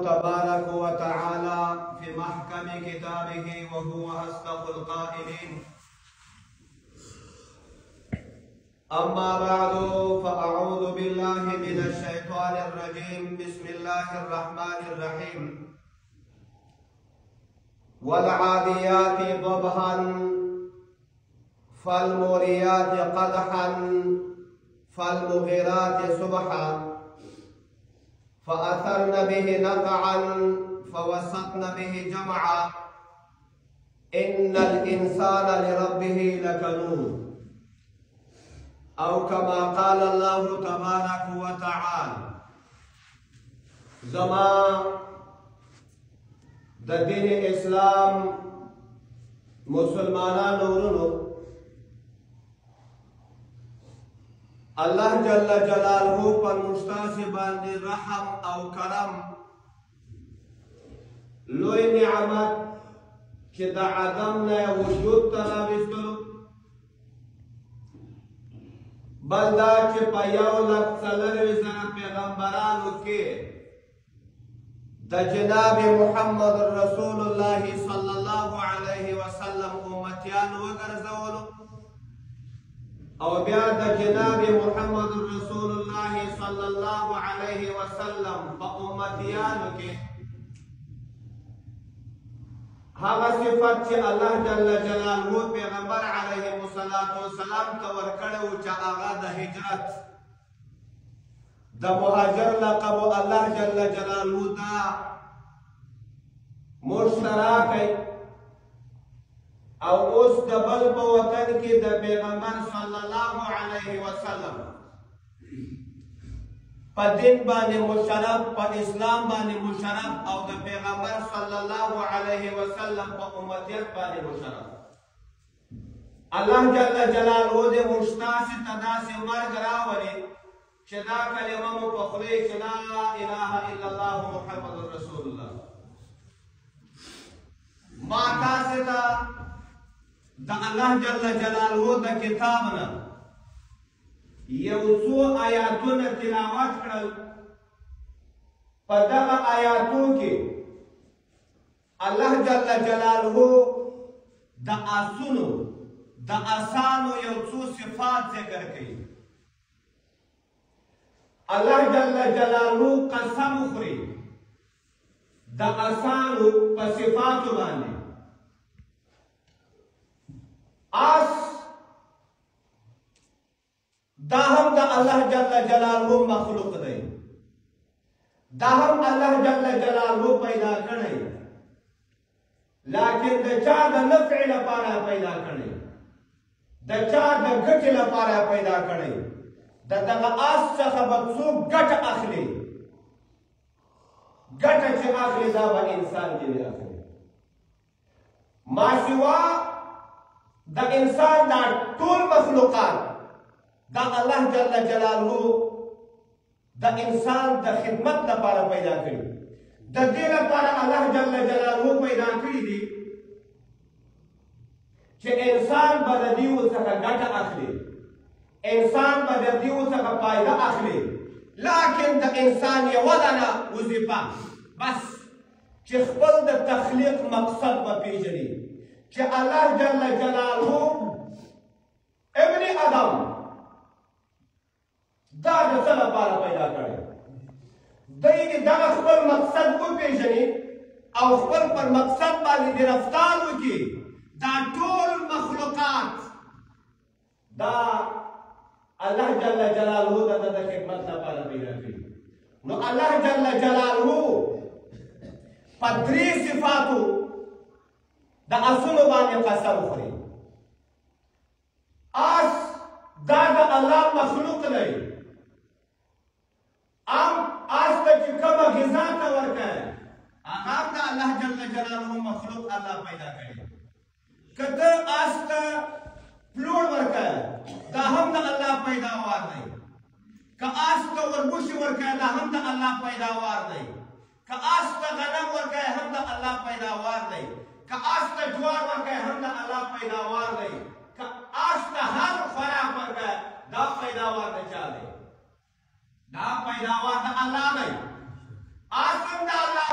تبارك وتعالى في محكم كتابه وهو أصدق القائلين. أما بعد فأعوذ بالله من الشيطان الرجيم. بسم الله الرحمن الرحيم. والعاديات ضبحا فالموريات قدحا فالمغيرات صبحا فأثرن به نقعا فوسطن به جمعا إن الإنسان لربه لكنود، أو كما قال الله تبارك وتعالى. زما د دین اسلام مسلمانانو ورونو، اللہ جل جلالہ پر مشتاق باندې رحم او کرم لوی نعمت چې د عدم نه وجود ته راوستلو، بل دا چې په 1,40,000 پیغمبرانو کې د جناب محمد رسول الله صلی الله علیه وسلم امتیان وګرځولو، او بیا د جناب محمد رسول الله صلی الله علیه وسلم په امتیانو کې هغه صفت چې الله جل جلاله پیغمبر علیه السلام ته ورکړی و چې هغه د هجرت د مهاجر لقب الله جل جلاله دا مشترک او اوس د بل په وطن کې د پیغمبر صلی الله علیه وسلم په دین باندې مشرف، په اسلام باندې مشرف، او د پیغمبر صلی الله علیه وسلم په امتیت باندې مشرف. الله جل جلاله دې مشتاق ته داسې مرګ راولي چې دا کلمه مو په خولې کې لا اله الا الله محمد رسول الله. ما تاسو ته د الله جل جلاله د کتاب نه یو څو آیاتونه تلاوت کړل. په دغه آیاتو کې الله جل جلاله د آسونو د آسانو یو څو صفات ذکر کړي. الله جل جلاله قسم خوري د آسانو په صفاتو باندې. آس دا هم د الله جل جلاله مخلوق دی، دا هم الله جل جلاله پیدا کړی، لیکن د چا د نفع لپاره پیدا کړی، د چا د ګټې لپاره پیدا کړی. د دغه آس څخه به څوک ګټه اخلي، ګټه چې اخلي دا به انسان جنې اخلي. ماسوا د انسان دا ټول مخلوقات دا الله جل جلاله د انسان د خدمت لپاره پیدا کړي. د دې لپاره الله جل جلاله پیدا کړي دي چې انسان به د دیو څخه ګټه اخلي، انسان به د دیو څخه فایده اخلي، لیکن د انسان یوه دانه وظیفه بس چې خپل د تخلیق مقصد به پیژني چې الله جل جلاله ابن آدم دا د څه لپاره پیدا کړی. دی دې دغه خپل مقصد وپېژني او خپل پر مقصد باندې د رفتار وکړي. دا ټول مخلوقات دا الله جل جلاله د خدمت لپاره پیدا کړي. نو الله جل جلاله په 3 صفاتو د آسونو باندې قسم خوري. آس دا د الله مخلوق دی. آس ته چې کومه غذا ته ورکوي هغه هم د الله جل جلاله مخلوق الله پیدا کړي. که ته آس ته پلوړ ورکوي دا هم د الله پیداوار دی. که آس ته وربوشي ورکوي دا هم د الله پیداوار دی. که آس ته غنم ورکوي هم د الله پیداوار دی. که آس ته جوار ورکوي هم د الله پیداوار دی. که آس ته هر خوراک ورکوي دا پیداوار د چا دی؟ دا پیداوار د الله دی. آس هم د الله